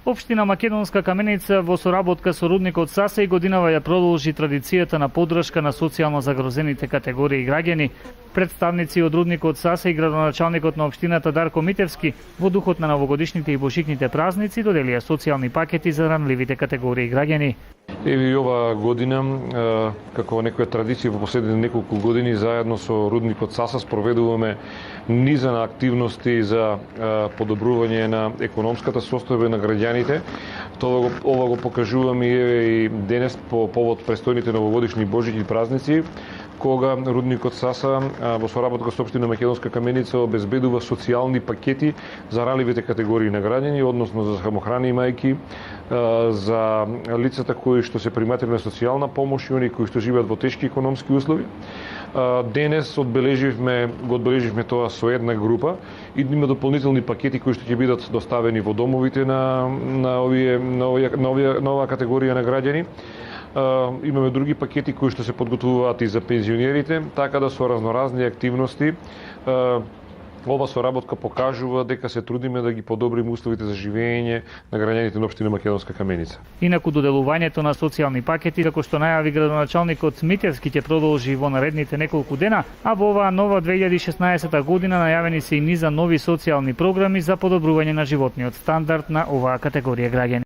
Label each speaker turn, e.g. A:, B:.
A: Општина Македонска Каменица во соработка со рудникот Саса и годинава ја продолжи традицијата на поддршка на социјално загрозените категории граѓани. Представници од рудникот Саса и градоначалникот на општината Дарко Митевски во духот на новогодишните и божикните празници доделија социјални пакети за ранливите категории граѓани.
B: Еви ова година, како некоја традиција во последните неколку години, заедно со рудникот Саса спроведуваме низа на активности за подобрување на економската состојба на граѓаните. Ова го покажуваме и денес по повод престојните новогодишни божични празници, кога рудникот Саса во соработка со општина Македонска Каменица обезбедува социјални пакети за ранливите категории на граѓани, односно за самохрани мајки, за лицата кои што се приматели на социјална помош и оние кои што живеат во тешки економски услови. Денес го одбележивме тоа со една група и има дополнителни пакети кои што ќе бидат доставени во домовите на оваа категорија на граѓани. Имаме други пакети кои што се подготвуваат и за пензионерите, така да со разноразни активности ова соработка покажува дека се трудиме да ги подобриме условите за живење на граѓаните на општина Македонска Каменица.
A: Инаку доделувањето на социјални пакети, како што најави градоначалникот Митевски, ќе продолжи во наредните неколку дена, а во оваа нова 2016 година најавени се и низа нови социјални програми за подобрување на животниот стандард на оваа категорија граѓани.